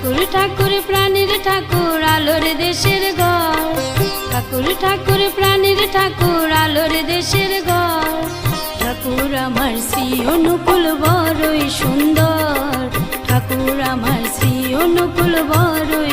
ঠাকুর ঠাকুর প্রাণীর ঠাকুর আলোর দেশের ঘর, ঠাকুর ঠাকুর প্রাণীর ঠাকুর আলোর দেশের ঘর। ঠাকুর আমার শ্রী অনুকূল বড়ই সুন্দর, ঠাকুর আমার শ্রী অনুকূল বড়ই